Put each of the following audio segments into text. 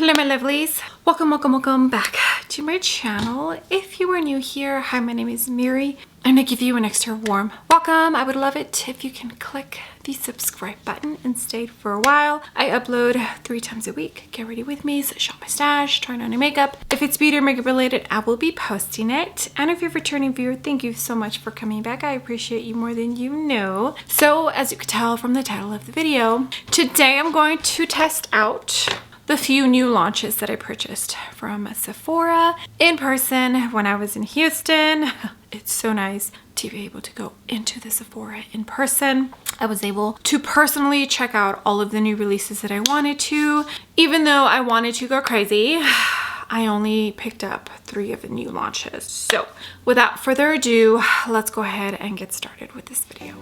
Hello my lovelies, welcome back to my channel. If you are new here, hi, my name is Miri. I'm gonna give you an extra warm welcome. I would love it if you can click the subscribe button and stay for a while. I upload 3 times a week. Get ready with me, shop my stash, try on new makeup. If it's beauty or makeup related, I will be posting it. And if you're a returning viewer, thank you so much for coming back. I appreciate you more than you know. So as you could tell from the title of the video, today I'm going to test out the few new launches that I purchased from Sephora in person when I was in Houston. It's so nice to be able to go into the Sephora in person. I was able to personally check out all of the new releases that I wanted to. Even though I wanted to go crazy, I only picked up 3 of the new launches. So without further ado, let's go ahead and get started with this video.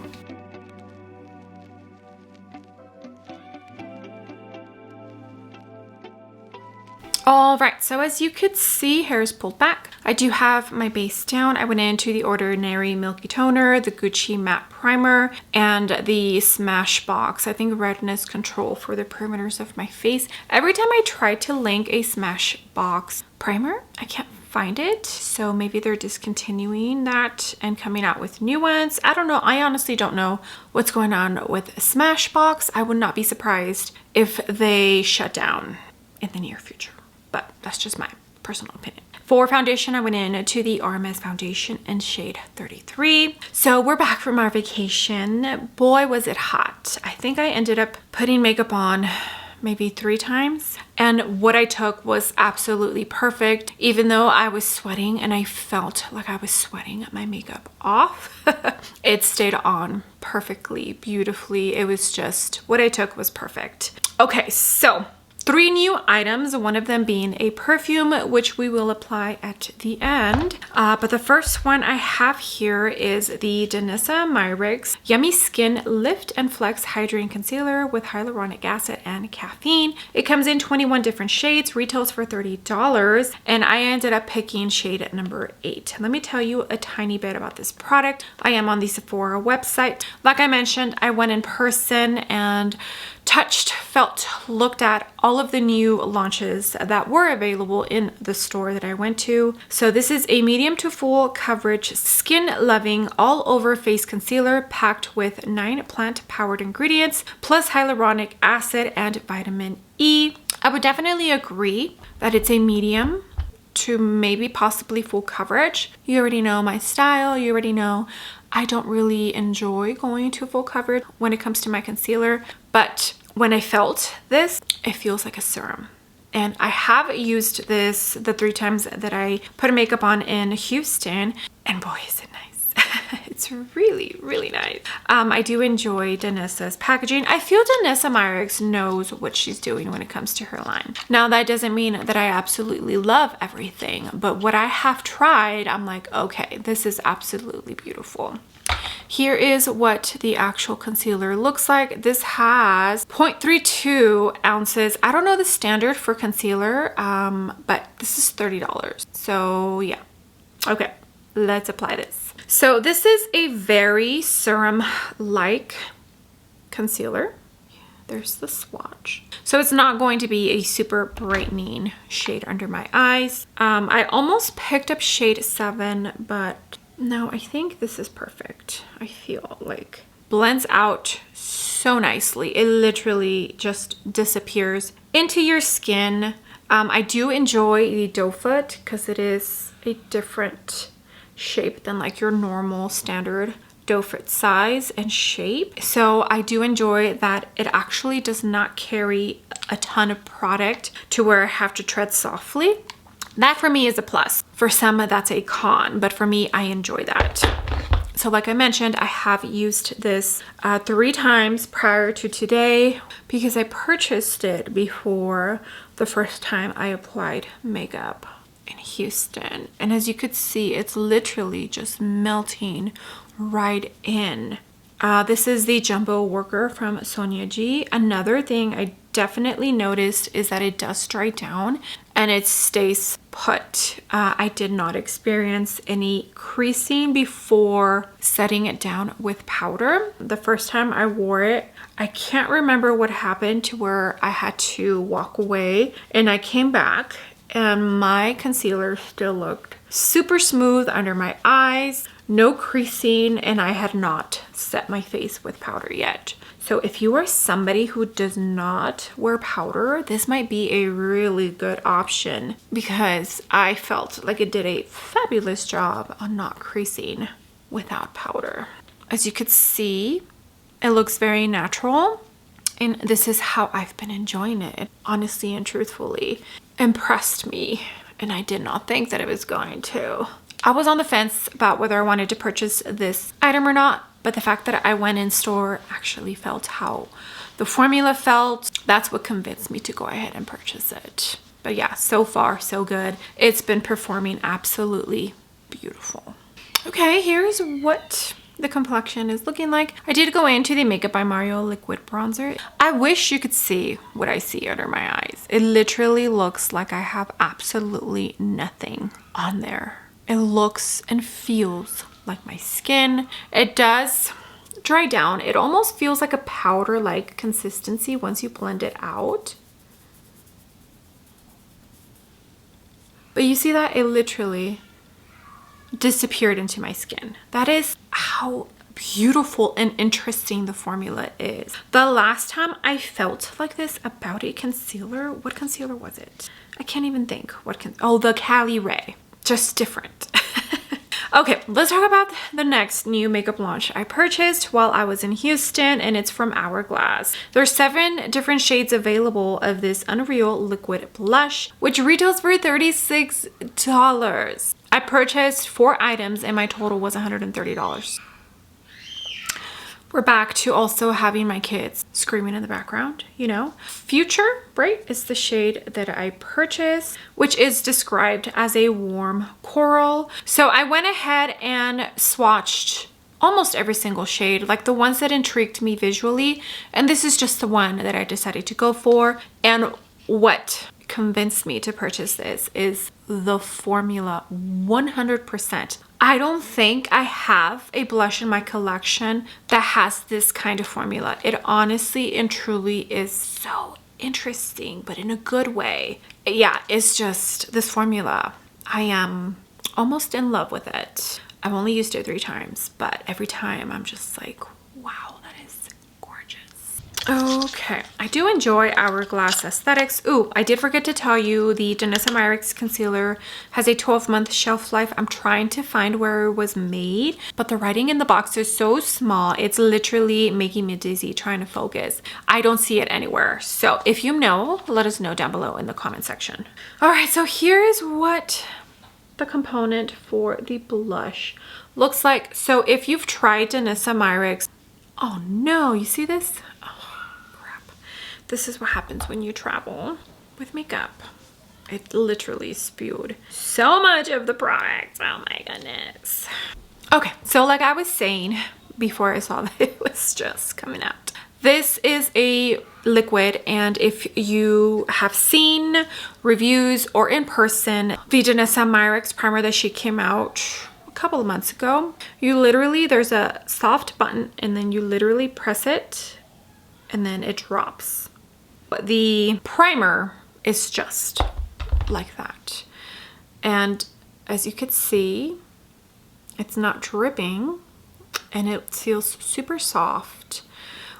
All right, so as you could see, hair is pulled back. I do have my base down. I went into the Ordinary Milky Toner, the Gucci Matte Primer, and the Smashbox, I think Redness Control for the perimeters of my face. Every time I try to link a Smashbox primer, I can't find it. So maybe they're discontinuing that and coming out with new ones. I don't know. I honestly don't know what's going on with Smashbox. I would not be surprised if they shut down in the near future. But that's just my personal opinion. For foundation, I went in to the Armani foundation in shade 33. So we're back from our vacation. Boy, was it hot. I think I ended up putting makeup on maybe 3 times. And what I took was absolutely perfect. Even though I was sweating and I felt like I was sweating my makeup off, it stayed on perfectly, beautifully. It was just, what I took was perfect. Okay, so 3 new items, one of them being a perfume, which we will apply at the end. But the first one I have here is the Danessa Myricks Yummy Skin Lift and Flex Hydrating Concealer with hyaluronic acid and caffeine. It comes in 21 different shades, retails for $30, and I ended up picking shade number 8. Let me tell you a tiny bit about this product. I am on the Sephora website. Like I mentioned, I went in person and touched, felt, looked at all of the new launches that were available in the store that I went to. So this is a medium to full coverage, skin loving, all over face concealer packed with 9 plant powered ingredients plus hyaluronic acid and vitamin E. I would definitely agree that it's a medium to maybe possibly full coverage. You already know my style. You already know I don't really enjoy going to full coverage when it comes to my concealer, but when I felt this, it feels like a serum. And I have used this the 3 times that I put makeup on in Houston, and boy, is it nice. It's really, really nice. I do enjoy Danessa's packaging. I feel Danessa Myricks knows what she's doing when it comes to her line. Now, that doesn't mean that I absolutely love everything, but what I have tried, I'm like, okay, this is absolutely beautiful. Here is what the actual concealer looks like. This has 0.32 ounces. I don't know the standard for concealer, but this is $30. So yeah, okay, let's apply this. So this is a very serum-like concealer. There's the swatch. So it's not going to be a super brightening shade under my eyes. I almost picked up shade 7, but no, I think this is perfect. I feel like blends out so nicely. It literally just disappears into your skin. I do enjoy the doe foot because it is a different shape than like your normal standard doe foot size and shape. So I do enjoy that it actually does not carry a ton of product to where I have to tread softly. That for me is a plus. For some, that's a con, but for me, I enjoy that. So like I mentioned, I have used this 3 times prior to today because I purchased it before the first time I applied makeup in Houston. And as you could see, it's literally just melting right in. This is the Jumbo Worker from Sonia G. Another thing I definitely noticed is that it does dry down and it stays put. I did not experience any creasing before setting it down with powder. The first time I wore it, I can't remember what happened to where I had to walk away, and I came back and my concealer still looked super smooth under my eyes, no creasing, and I had not set my face with powder yet. So if you are somebody who does not wear powder, this might be a really good option because I felt like it did a fabulous job on not creasing without powder. As you could see, it looks very natural, and this is how I've been enjoying it. Honestly and truthfully, impressed me, and I did not think that it was going to. I was on the fence about whether I wanted to purchase this item or not, but the fact that I went in store actually felt how the formula felt. That's what convinced me to go ahead and purchase it. But yeah, so far so good. It's been performing absolutely beautiful. Okay, here's what the complexion is looking like. I did go into the Makeup by Mario liquid bronzer. I wish you could see what I see under my eyes. It literally looks like I have absolutely nothing on there. It looks and feels like my skin. It does dry down. It almost feels like a powder-like consistency once you blend it out. But you see that? It literally disappeared into my skin. That is how beautiful and interesting the formula is. The last time I felt like this about a concealer, what concealer was it? I can't even think. Oh, the Cali Ray. Just different. Okay, let's talk about the next new makeup launch I purchased while I was in Houston, and it's from Hourglass. There's 7 different shades available of this Unreal Liquid Blush, which retails for $36. I purchased 4 items and my total was $130. We're back to also having my kids screaming in the background, you know. Future, right, is the shade that I purchased, which is described as a warm coral. So I went ahead and swatched almost every single shade, like the ones that intrigued me visually. And this is just the one that I decided to go for. And what convinced me to purchase this is the formula 100%. I don't think I have a blush in my collection that has this kind of formula. It honestly and truly is so interesting, but in a good way. Yeah, it's just this formula. I am almost in love with it. I've only used it 3 times, but every time I'm just like, wow, that is gorgeous. Okay, I do enjoy Hourglass aesthetics. Ooh, I did forget to tell you the Danessa Myricks concealer has a 12-month shelf life. I'm trying to find where it was made, but the writing in the box is so small. It's literally making me dizzy trying to focus. I don't see it anywhere. So if you know, let us know down below in the comment section. All right, so here is what the component for the blush looks like. So if you've tried Danessa Myricks, oh no, you see this? This is what happens when you travel with makeup. It literally spewed so much of the product. Oh my goodness. Okay, so like I was saying before I saw that it was just coming out. This is a liquid, and if you have seen reviews or in person, the Danessa Myricks primer that she came out a couple of months ago, you literally, there's a soft button and then you literally press it and then it drops. The primer is just like that, and as you can see, it's not dripping and it feels super soft,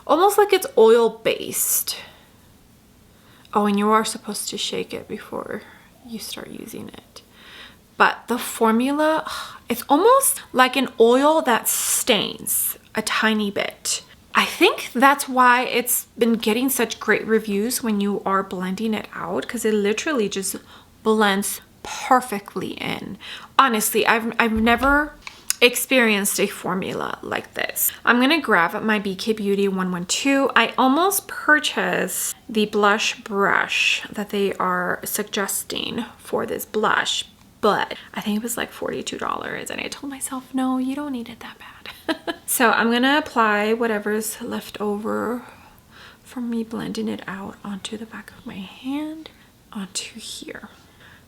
almost like it's oil based. Oh, and you are supposed to shake it before you start using it. But the formula, it's almost like an oil that stains a tiny bit. I think that's why it's been getting such great reviews when you are blending it out, because it literally just blends perfectly in. Honestly, I've never experienced a formula like this. I'm gonna grab my BK Beauty 112. I almost purchased the blush brush that they are suggesting for this blush, but I think it was like $42, and I told myself, no, you don't need it that bad. So I'm gonna apply whatever's left over from me blending it out onto the back of my hand, onto here.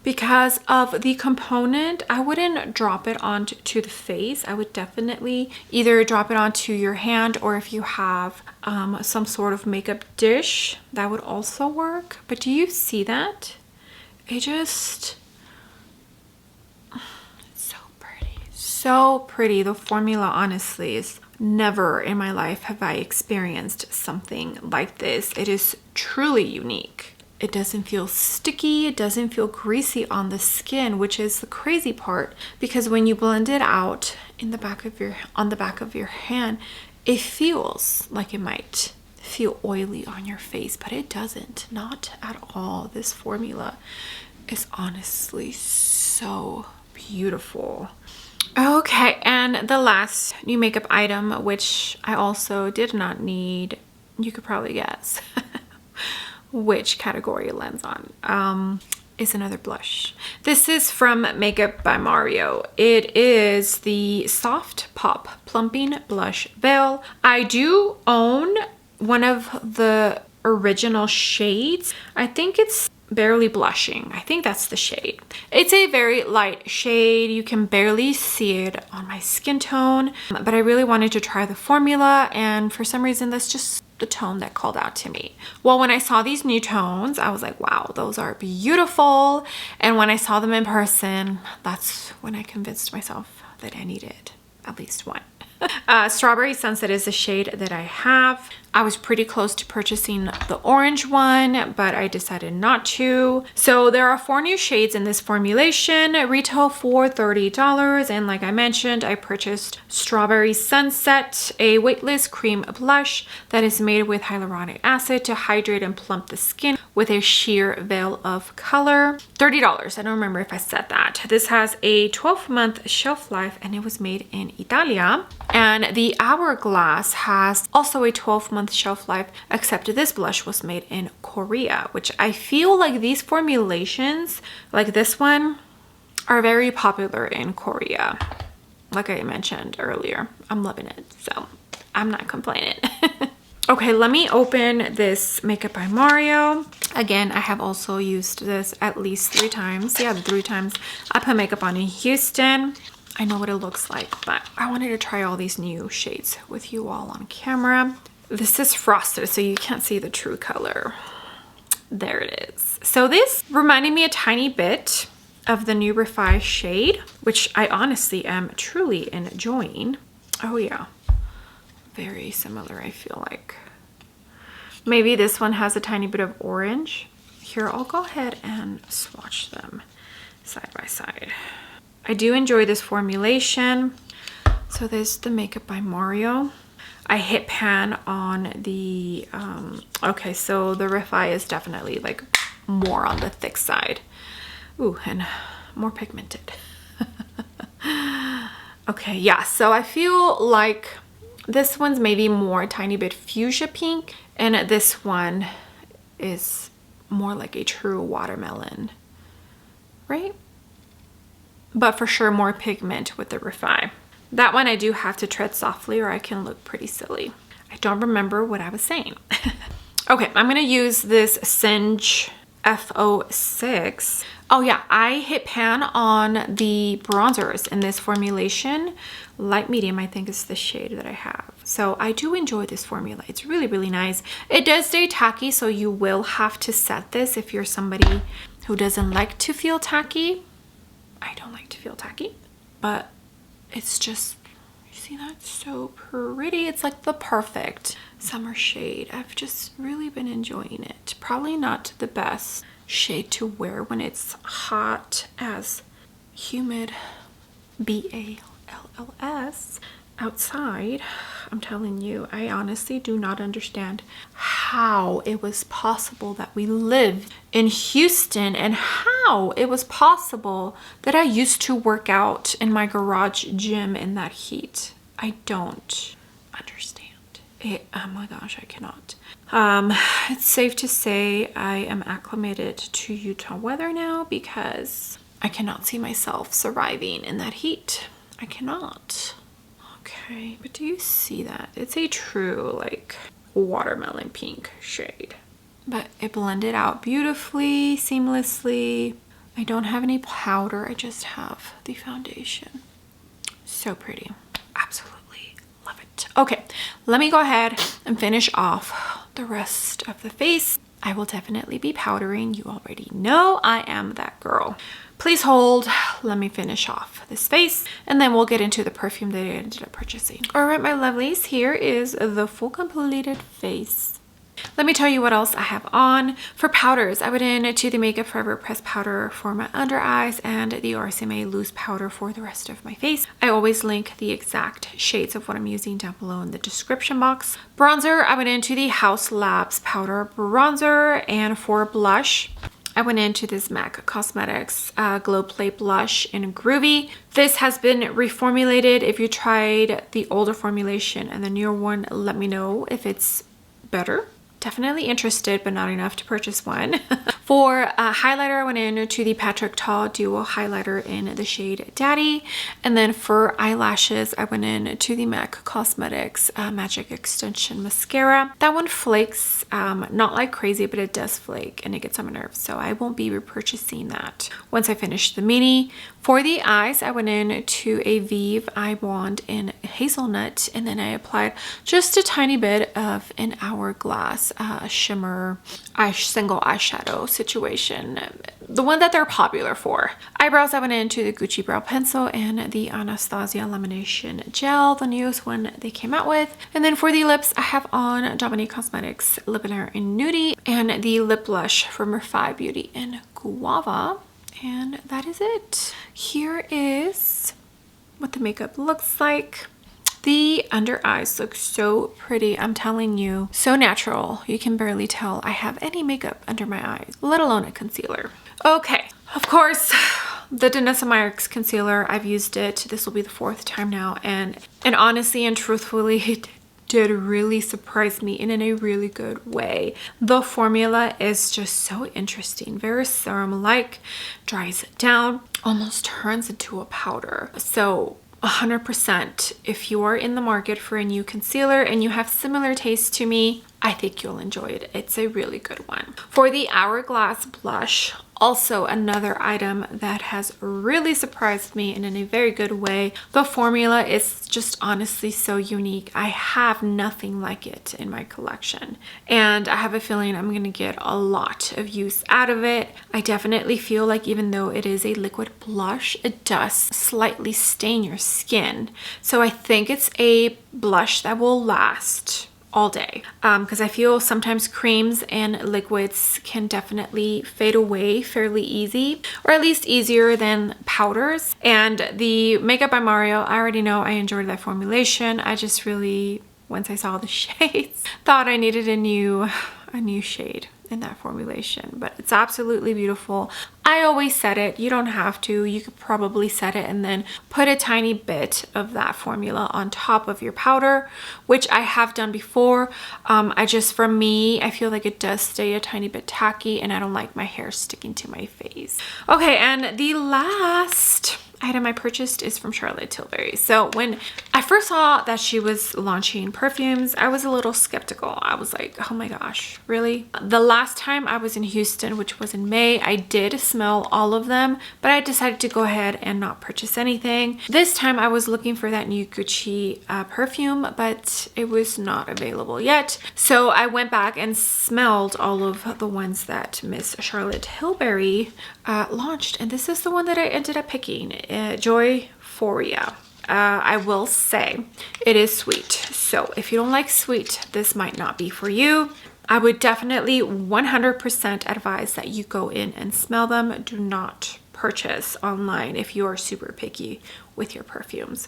because of the component. I wouldn't drop it onto the face. I would definitely either drop it onto your hand, or if you have some sort of makeup dish, that would also work. But do you see that? It just, it's so pretty. So pretty. The formula honestly is, never in my life have I experienced something like this. It is truly unique. It doesn't feel sticky, it doesn't feel greasy on the skin, which is the crazy part, because when you blend it out in the back of your hand, it feels like it might feel oily on your face, but it doesn't, not at all. This formula is honestly so beautiful. Okay, and the last new makeup item, which I also did not need, you could probably guess which category it lands on, is another blush. This is from Makeup by Mario. It is the Soft Pop Plumping Blush Veil. I do own one of the original shades. I think it's Barely Blushing. I think that's the shade. It's a very light shade. You can barely see it on my skin tone, but I really wanted to try the formula, and for some reason that's just the tone that called out to me. Well, when I saw these new tones, I was like, wow, those are beautiful. And when I saw them in person, that's when I convinced myself that I needed at least one. Strawberry Sunset is the shade that I have. I was pretty close to purchasing the orange one, but I decided not to. So there are 4 new shades in this formulation, retail for $30. And like I mentioned, I purchased Strawberry Sunset, a weightless cream blush that is made with hyaluronic acid to hydrate and plump the skin with a sheer veil of color. $30. I don't remember if I said that. This has a 12-month shelf life, and it was made in Italia. And the Hourglass has also a 12-month shelf life, except this blush was made in Korea, which I feel like these formulations, like this one, are very popular in Korea. Like I mentioned earlier, I'm loving it, so I'm not complaining. Okay, let me open this Makeup by Mario. Again, I have also used this at least 3 times. Yeah, the 3 times I put makeup on in Houston. I know what it looks like, but I wanted to try all these new shades with you all on camera. This is frosted, so you can't see the true color. There it is. So this reminded me a tiny bit of the new Refi shade, which I honestly am truly enjoying. Oh yeah, very similar, I feel like. Maybe this one has a tiny bit of orange. Here, I'll go ahead and swatch them side by side. I do enjoy this formulation. So there's the Makeup by Mario. I hit pan on the, okay, so the Refi is definitely like more on the thick side. Ooh, and more pigmented. Okay, yeah, so I feel like this one's maybe more a tiny bit fuchsia pink, and this one is more like a true watermelon, right? But for sure more pigment with the Refi. That one I do have to tread softly or I can look pretty silly. I don't remember what I was saying. Okay, I'm gonna use this Singe F06. Oh yeah, I hit pan on the bronzers in this formulation. Light medium, I think, is the shade that I have. So I do enjoy this formula. It's really, really nice. It does stay tacky, so you will have to set this if you're somebody who doesn't like to feel tacky. I don't like to feel tacky, but it's just, you see that? So pretty. It's like the perfect summer shade. I've just really been enjoying it. Probably not the best shade to wear when it's hot as humid BALLS outside. I'm telling you, I honestly do not understand how it was possible that we lived in Houston and how it was possible that I used to work out in my garage gym in that heat. I don't understand it. Oh my gosh, I cannot. It's safe to say I am acclimated to Utah weather now because I cannot see myself surviving in that heat. I cannot. Okay, but do you see that? It's a true like watermelon pink shade, but it blended out beautifully, seamlessly. I don't have any powder. I just have the foundation. So pretty. Absolutely love it. Okay, let me go ahead and finish off the rest of the face. I will definitely be powdering. You already know I am that girl. Please hold. Let me finish off this face and then we'll get into the perfume that I ended up purchasing. All right, my lovelies, here is the full completed face. Let me tell you what else I have on. For powders, I went into the Makeup Forever pressed powder for my under eyes and the RCMA loose powder for the rest of my face. I always link the exact shades of what I'm using down below in the description box. Bronzer, I went into the Haus Labs powder bronzer, and for blush, I went into this MAC Cosmetics Glow Play Blush in Groovy. This has been reformulated. If you tried the older formulation and the newer one, let me know if it's better. Definitely interested, but not enough to purchase one. For highlighter, I went into the Patrick Ta Duo Highlighter in the shade Daddy. And then for eyelashes, I went into the MAC Cosmetics Magic Extension Mascara. That one flakes, not like crazy, but it does flake and it gets on my nerves. So I won't be repurchasing that once I finish the mini. For the eyes, I went into a Vive Eye Wand in Hazelnut, and then I applied just a tiny bit of an Hourglass shimmer single eyeshadow situation, the one that they're popular for. Eyebrows, I went into the Gucci Brow Pencil and the Anastasia Lamination Gel, the newest one they came out with. And then for the lips, I have on Dominique Cosmetics Lip and Hair in Nudie and the lip blush from Refi Beauty in Guava. And that is it. Here is what the makeup looks like. The under eyes look so pretty. I'm telling you, so natural. You can barely tell I have any makeup under my eyes, let alone a concealer. Okay, of course, the Danessa Myricks concealer, I've used it. This will be the 4th time now. And honestly and truthfully, it did really surprise me and in a really good way. The formula is just so interesting, very serum-like, dries down, almost turns into a powder. So 100%, if you are in the market for a new concealer and you have similar taste to me, I think you'll enjoy it. It's a really good one. For the Hourglass blush, also another item that has really surprised me and in a very good way. The formula is just honestly so unique. I have nothing like it in my collection, and I have a feeling I'm gonna get a lot of use out of it. I definitely feel like even though it is a liquid blush, it does slightly stain your skin. So I think it's a blush that will last all day, because I feel sometimes creams and liquids can definitely fade away fairly easy, or at least easier than powders. And the Makeup by Mario, I already know I enjoyed that formulation. I just really, once I saw the shades, thought I needed a new shade in that formulation, but it's absolutely beautiful. I always set it. You don't have to. You could probably set it and then put a tiny bit of that formula on top of your powder, which I have done before. For me, I feel like it does stay a tiny bit tacky and I don't like my hair sticking to my face. Okay, and the last item I purchased is from Charlotte Tilbury. So when I first saw that she was launching perfumes, I was a little skeptical. I was like, oh my gosh, really? The last time I was in Houston, which was in May, I did smell all of them, but I decided to go ahead and not purchase anything. This time I was looking for that new Gucci perfume, but it was not available yet. So I went back and smelled all of the ones that Miss Charlotte Tilbury launched, and this is the one that I ended up picking. Joyphoria. I will say it is sweet, so if you don't like sweet, this might not be for you. I would definitely 100% advise that you go in and smell them. Do not purchase online if you are super picky with your perfumes.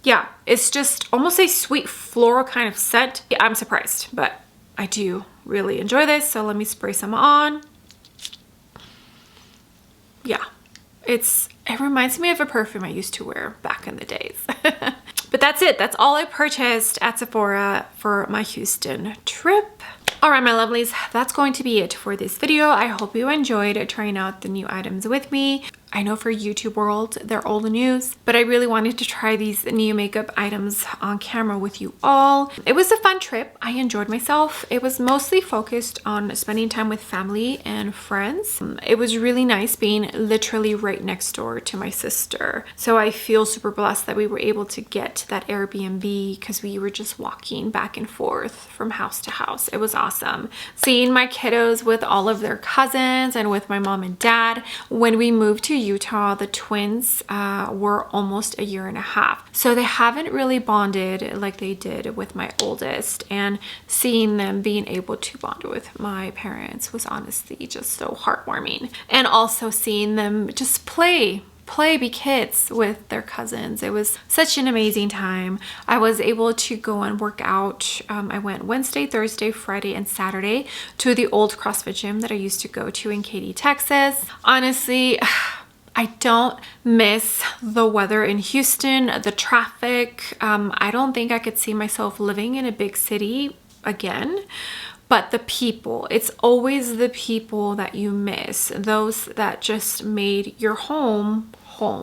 Yeah, it's just almost a sweet floral kind of scent. Yeah, I'm surprised, but I do really enjoy this, so let me spray some on. Yeah, it reminds me of a perfume I used to wear back in the days. But that's it. That's all I purchased at Sephora for my Houston trip. All right, my lovelies, that's going to be it for this video. I hope you enjoyed trying out the new items with me. I know for YouTube world, they're old news, but I really wanted to try these new makeup items on camera with you all. It was a fun trip. I enjoyed myself. It was mostly focused on spending time with family and friends. It was really nice being literally right next door to my sister. So I feel super blessed that we were able to get that Airbnb because we were just walking back and forth from house to house. It was awesome. Seeing my kiddos with all of their cousins and with my mom and dad. When we moved to Utah, the twins were almost a year and a half. So they haven't really bonded like they did with my oldest, and seeing them being able to bond with my parents was honestly just so heartwarming. And also seeing them just play, be kids with their cousins. It was such an amazing time. I was able to go and work out. I went Wednesday, Thursday, Friday, and Saturday to the old CrossFit gym that I used to go to in Katy, Texas. Honestly, I don't miss the weather in Houston, the traffic. I don't think I could see myself living in a big city again. But the people, it's always the people that you miss, those that just made your home,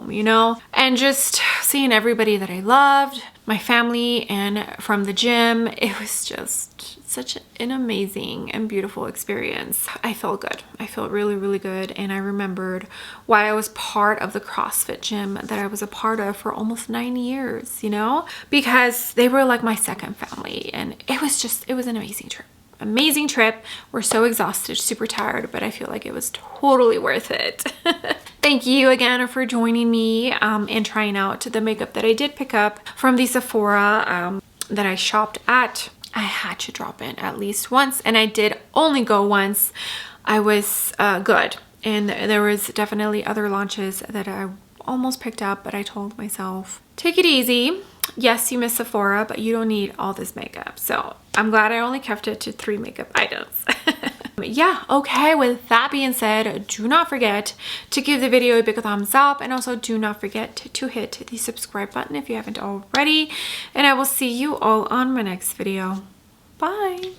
you know? And just seeing everybody that I loved, my family, and from the gym, it was just such an amazing and beautiful experience. I felt good. I felt really, really good. And I remembered why I was part of the CrossFit gym that I was a part of for almost 9 years, you know? Because they were like my second family. And it was an amazing trip. Amazing trip. We're so exhausted, super tired, but I feel like it was totally worth it. Thank you again for joining me and trying out the makeup that I did pick up from the Sephora that I shopped at. I had to drop in at least once, and I did only go once. I was good, and there was definitely other launches that I almost picked up, but I told myself, take it easy. Yes, you miss Sephora, but you don't need all this makeup. So I'm glad I only kept it to 3 makeup items. Yeah, okay, with that being said, do not forget to give the video a big thumbs up, and also do not forget to hit the subscribe button if you haven't already. And I will see you all on my next video. Bye.